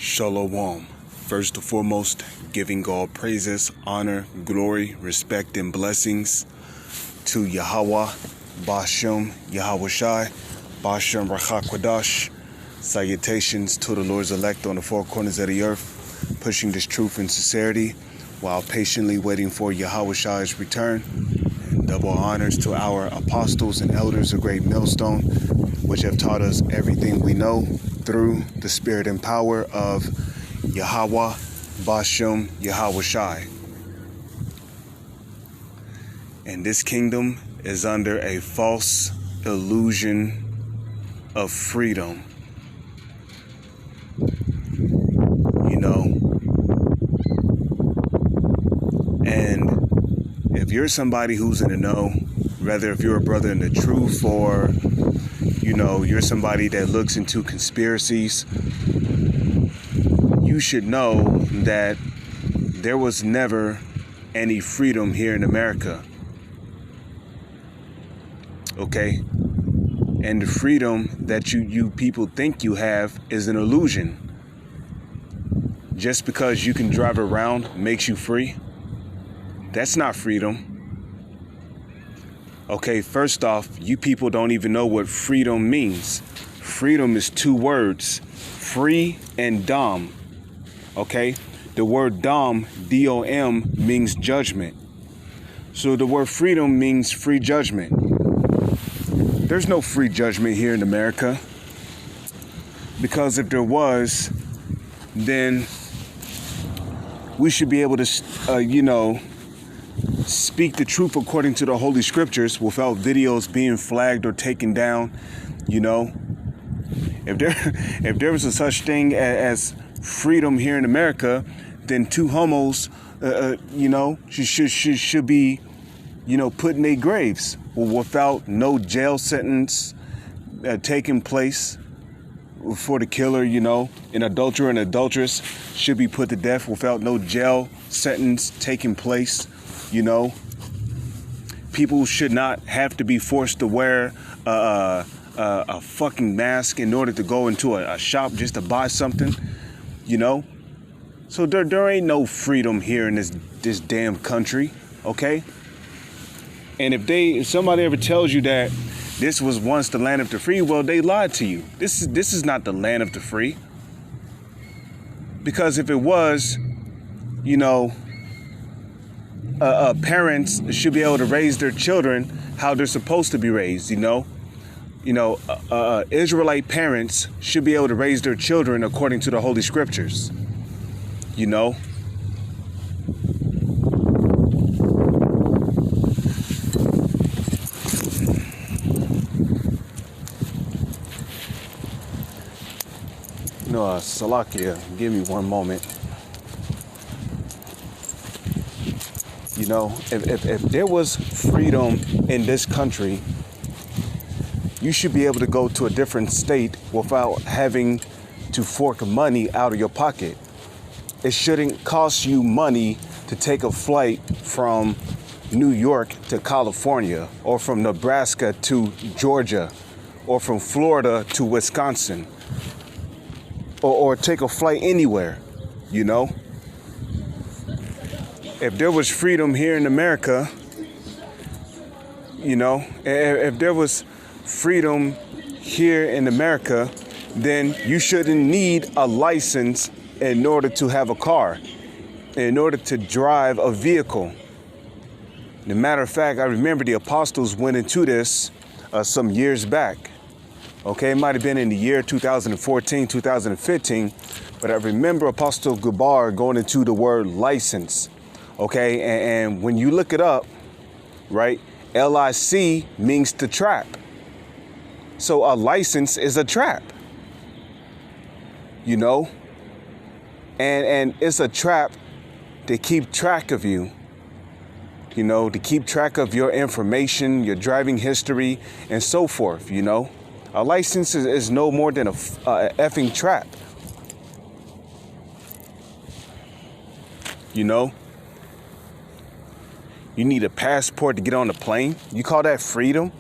Shalom. First and foremost, giving God praises, honor, glory, respect, and blessings to Yahweh, Bashem, Yahweh Shai, Bashem Rachakwadash. Salutations to the Lord's elect on the four corners of the earth, pushing this truth and sincerity while patiently waiting for Yahweh Shai's return. And double honors to our apostles and elders of Great Millstone, which have taught us everything we know through the spirit and power of Yahweh, Bashem, Yahweh Shai. And this kingdom is under a false illusion of freedom. And if you're somebody who's in the know, whether if you're a brother in the truth or you're somebody that looks into conspiracies, you should know that there was never any freedom here in America. Okay? And the freedom that you people think you have is an illusion. Just because you can drive around makes you free. That's not freedom. Okay, first off, you people don't even know what freedom means. Freedom is two words, free and dom. Okay, the word dom, D-O-M, means judgment. So the word freedom means free judgment. There's no free judgment here in America. Because if there was, then we should be able to, speak the truth according to the Holy Scriptures without videos being flagged or taken down. If there was a such thing as freedom here in America, then two homos, should be, put in their graves without no jail sentence taking place for the killer. An adulterer and adulteress should be put to death without no jail sentence taking place. People should not have to be forced to wear a fucking mask in order to go into a shop just to buy something, So there ain't no freedom here in this damn country, okay? And if somebody ever tells you that this was once the land of the free, well, they lied to you. This is not the land of the free. Because if it was, parents should be able to raise their children how they're supposed to be raised. Israelite parents should be able to raise their children according to the Holy Scriptures. Salakia, give me one moment. If there was freedom in this country, you should be able to go to a different state without having to fork money out of your pocket. It shouldn't cost you money to take a flight from New York to California, or from Nebraska to Georgia, or from Florida to Wisconsin, or take a flight anywhere, If there was freedom here in America, if there was freedom here in America, then you shouldn't need a license in order to have a car, in order to drive a vehicle. As a matter of fact, I remember the apostles went into this some years back. Okay, it might have been in the year 2014, 2015, but I remember Apostle Gabar going into the word license. Okay, and when you look it up, right, LIC means to trap. So a license is a trap, and it's a trap to keep track of you, to keep track of your information, your driving history, and so forth, A license is no more than a effing trap, You need a passport to get on the plane? You call that freedom?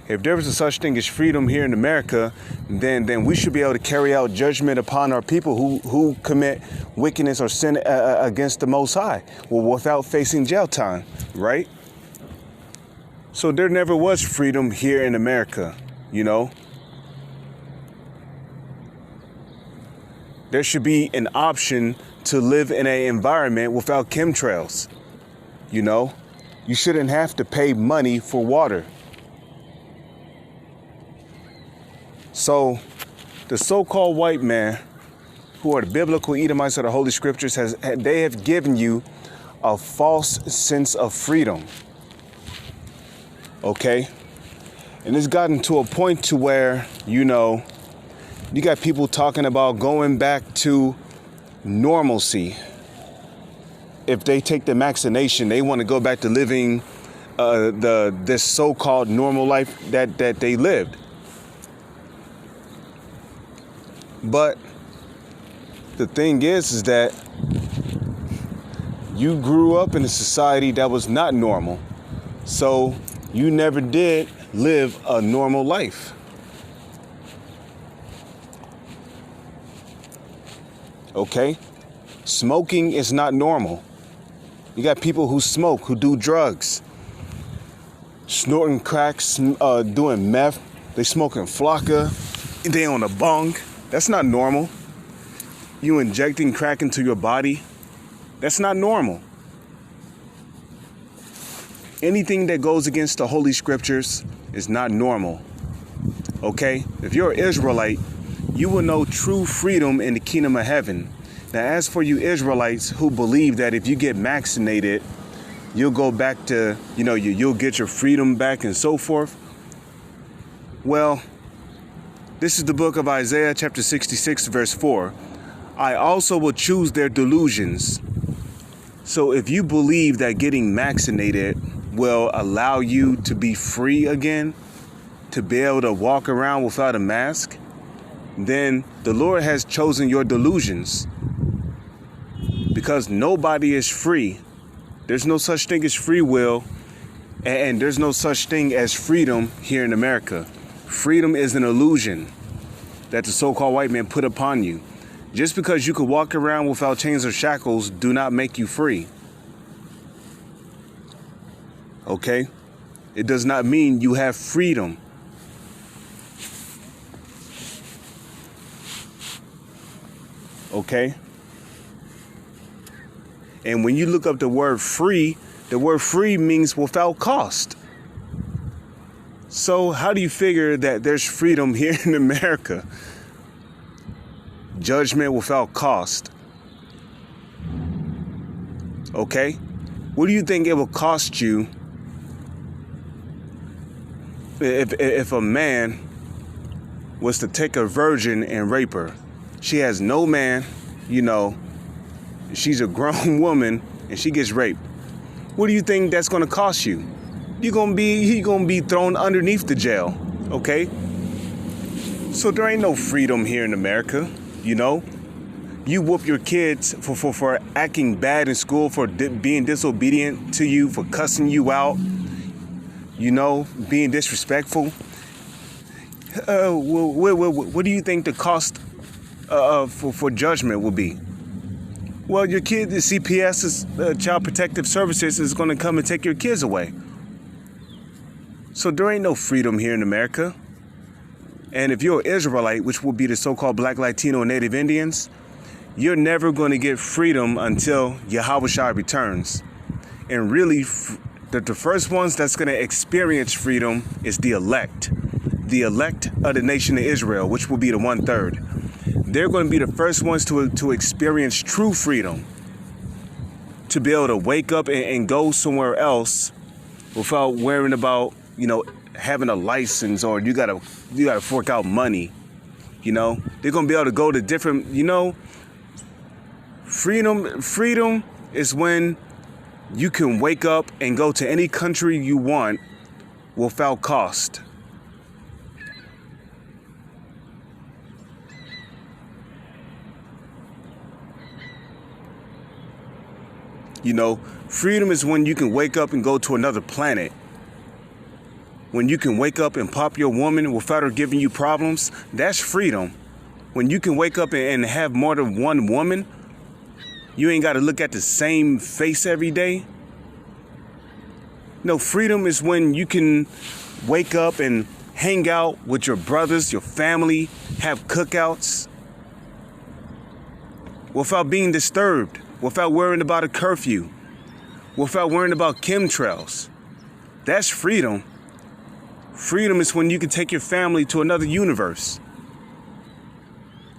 If there was a such thing as freedom here in America, then we should be able to carry out judgment upon our people who commit wickedness or sin against the Most High, well, without facing jail time, right? So there never was freedom here in America, you know. There should be an option to live in an environment without chemtrails, you know. You shouldn't have to pay money for water. So the so-called white man, who are the biblical Edomites of the Holy Scriptures, they have given you a false sense of freedom. Okay? And it's gotten to a point to where, you know, you got people talking about going back to normalcy. If they take the vaccination, they want to go back to living this so-called normal life that they lived. But the thing is that you grew up in a society that was not normal. So you never did live a normal life. Okay? Smoking is not normal. You got people who smoke, who do drugs, snorting cracks, doing meth. They smoking flocka. They on a bong. That's not normal. You injecting crack into your body. That's not normal. Anything that goes against the Holy Scriptures is not normal. Okay? If you're an Israelite, you will know true freedom in the kingdom of heaven. Now, as for you Israelites who believe that if you get vaccinated, you'll go back to, you know, you'll get your freedom back and so forth. Well, this is the book of Isaiah, chapter 66, verse 4. I also will choose their delusions. So if you believe that getting vaccinated will allow you to be free again, to be able to walk around without a mask, then the Lord has chosen your delusions. Because nobody is free. There's no such thing as free will, and there's no such thing as freedom here in America. Freedom is an illusion that the so-called white man put upon you. Just because you could walk around without chains or shackles do not make you free. Okay? It does not mean you have freedom. Okay? And when you look up the word free means without cost. So how do you figure that there's freedom here in America? Judgment without cost. Okay? What do you think it will cost you if a man was to take a virgin and rape her? She has no man, you know, she's a grown woman and she gets raped. What do you think that's going to cost you? You're going to be thrown underneath the jail, okay? So there ain't no freedom here in America, you know? You whoop your kids for acting bad in school, for being disobedient to you, for cussing you out, you know, being disrespectful. What do you think the cost for judgment will be? Well, your kid, the CPS, Child Protective Services, is going to come and take your kids away. So there ain't no freedom here in America. And if you're an Israelite, which will be the so-called Black, Latino, and Native Indians, you're never going to get freedom until Yahushua returns. And really, the first ones that's going to experience freedom is the elect of the nation of Israel, which will be the 1/3. They're going to be the first ones to experience true freedom, to be able to wake up and go somewhere else without worrying about, you know, having a license, or you gotta fork out money. You know, they're gonna be able to go to different, you know, freedom is when you can wake up and go to any country you want without cost. You know, freedom is when you can wake up and go to another planet when you can wake up and pop your woman without her giving you problems, that's freedom. When you can wake up and have more than one woman, you ain't got to look at the same face every day. No, freedom is when you can wake up and hang out with your brothers, your family, have cookouts without being disturbed, without worrying about a curfew, without worrying about chemtrails. That's freedom. Freedom is when you can take your family to another universe.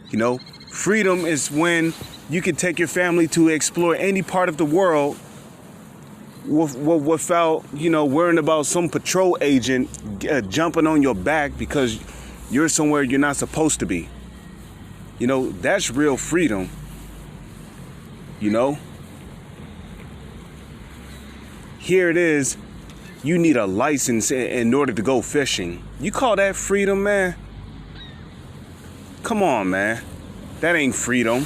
You know, freedom is when you can take your family to explore any part of the world without, worrying about some patrol agent jumping on your back because you're somewhere you're not supposed to be. That's real freedom. Here it is. You need a license in order to go fishing. You call that freedom, man? Come on, man. That ain't freedom.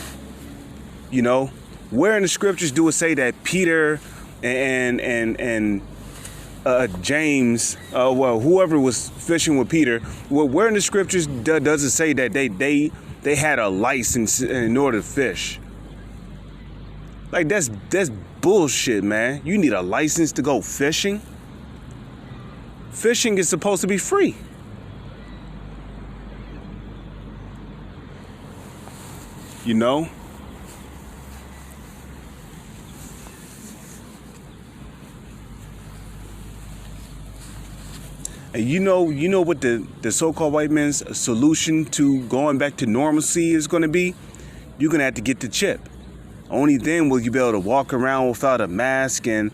Where in the scriptures do it say that Peter and James, whoever was fishing with Peter, where in the scriptures does it say that they had a license in order to fish? Like, that's bullshit, man. You need a license to go fishing? Fishing is supposed to be free. And you know what the so-called white man's solution to going back to normalcy is going to be? You're going to have to get the chip. Only then will you be able to walk around without a mask and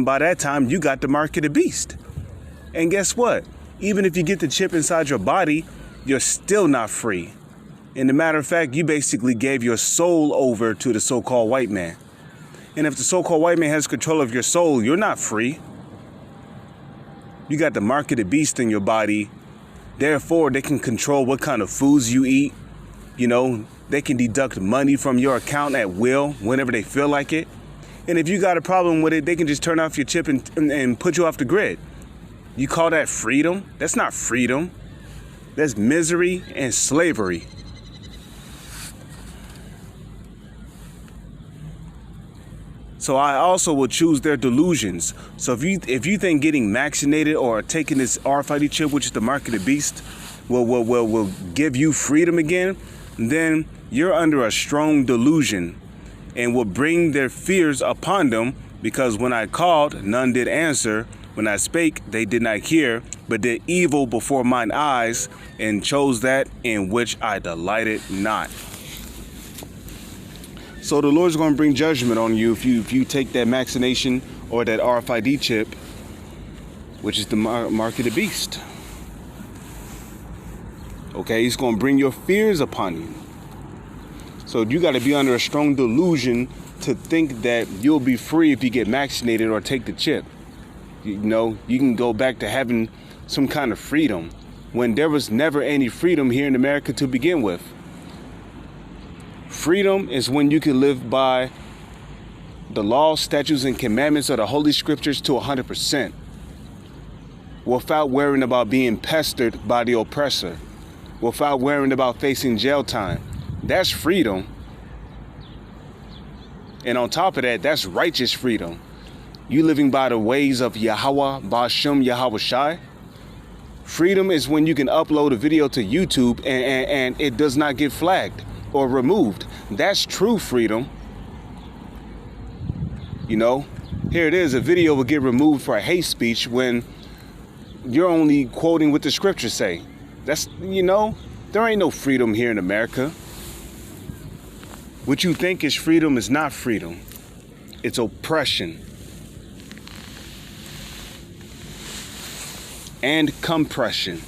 by that time you got the mark of the beast. And guess what? Even if you get the chip inside your body, you're still not free. And as a matter of fact, you basically gave your soul over to the so-called white man. And if the so-called white man has control of your soul, you're not free. You got the mark of the beast in your body. Therefore, they can control what kind of foods you eat. They can deduct money from your account at will whenever they feel like it. And if you got a problem with it, they can just turn off your chip and put you off the grid. You call that freedom? That's not freedom. That's misery and slavery. So I also will choose their delusions. So if you think getting vaccinated or taking this RFID chip, which is the mark of the beast, will give you freedom again, then you're under a strong delusion and will bring their fears upon them, because when I called, none did answer. When I spake, they did not hear, but did evil before mine eyes, and chose that in which I delighted not. So the Lord's going to bring judgment on you if you take that vaccination or that RFID chip, which is the mark of the beast. Okay, He's going to bring your fears upon you. So you got to be under a strong delusion to think that you'll be free if you get vaccinated or take the chip. You can go back to having some kind of freedom when there was never any freedom here in America to begin with. Freedom is when you can live by the laws, statutes, and commandments of the Holy Scriptures to 100% without worrying about being pestered by the oppressor, without worrying about facing jail time. That's freedom. And on top of that, that's righteous freedom. You living by the ways of Yahweh, Ba'ashem, Yahweh Shai. Freedom is when you can upload a video to YouTube and it does not get flagged or removed. That's true freedom. Here it is, a video will get removed for a hate speech when you're only quoting what the scriptures say. That's, there ain't no freedom here in America. What you think is freedom is not freedom. It's oppression and compression.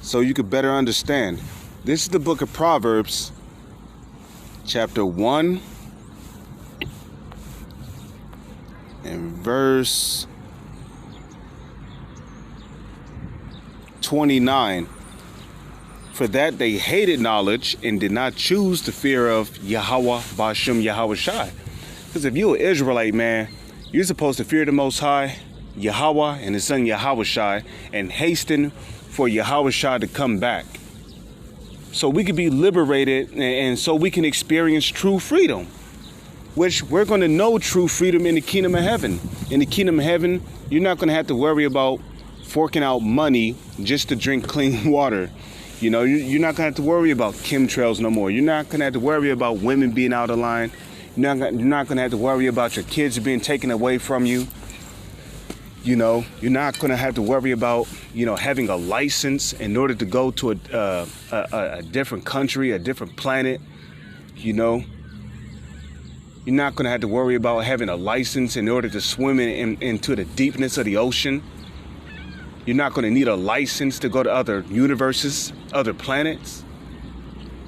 So you could better understand. This is the book of Proverbs, chapter 1 and verse 29. For that they hated knowledge and did not choose the fear of Yahweh, Ba'ashem, Yahweh Shai. Because if you're an Israelite, man, you're supposed to fear the Most High, Yahweh and his son Yahushua, and hasten for Yahushua to come back. So we can be liberated, and so we can experience true freedom, which we're going to know true freedom in the kingdom of heaven. In the kingdom of heaven, you're not going to have to worry about forking out money just to drink clean water. You know, you're not going to have to worry about chemtrails no more. You're not going to have to worry about women being out of line. You're not going to have to worry about your kids being taken away from you. You know, you're not going to have to worry about, you know, having a license in order to go to a different country, a different planet. You know, you're not going to have to worry about having a license in order to swim into the deepness of the ocean. You're not going to need a license to go to other universes, other planets.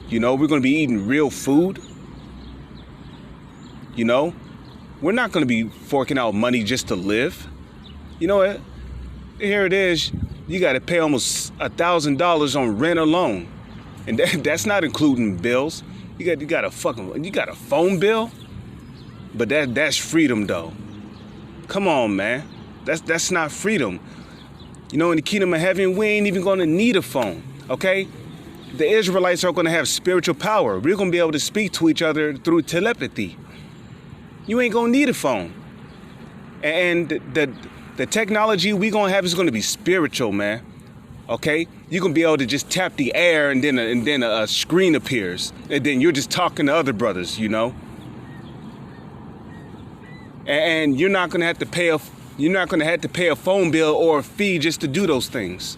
You know, we're going to be eating real food. You know, we're not going to be forking out money just to live. You know what? Here it is. You got to pay almost $1,000 on rent alone, and that's not including bills. You got a phone bill, but that's freedom though. Come on, man. That's not freedom. You know, in the kingdom of heaven, we ain't even going to need a phone. Okay, the Israelites are going to have spiritual power. We're going to be able to speak to each other through telepathy. You ain't going to need a phone, and the technology we gonna have is gonna be spiritual, man. Okay, you're gonna be able to just tap the air, and then a screen appears, and then you're just talking to other brothers, you know. And you're not gonna have to pay a phone bill or a fee just to do those things.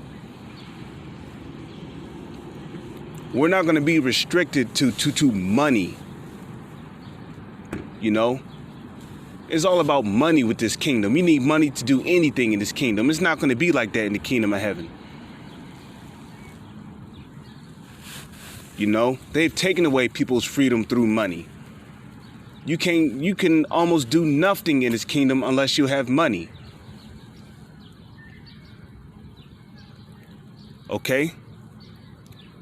We're not gonna be restricted to money, you know. It's all about money with this kingdom. You need money to do anything in this kingdom. It's not going to be like that in the kingdom of heaven. You know, they've taken away people's freedom through money. You can almost do nothing in this kingdom unless you have money. Okay?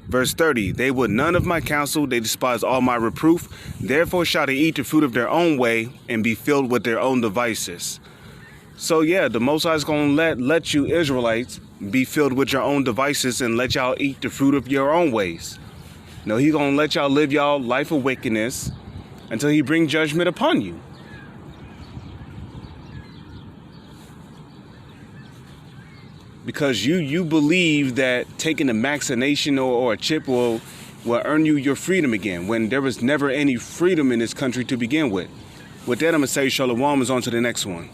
Verse 30, they would none of my counsel, they despise all my reproof. Therefore shall they eat the fruit of their own way and be filled with their own devices. So yeah, the Most High is going to let you Israelites be filled with your own devices and let y'all eat the fruit of your own ways. No, He's going to let y'all live y'all life of wickedness until He bring judgment upon you. Because you believe that taking a vaccination or a chip will earn you your freedom again, when there was never any freedom in this country to begin with. With that, I'm going to say shalom is on to the next one.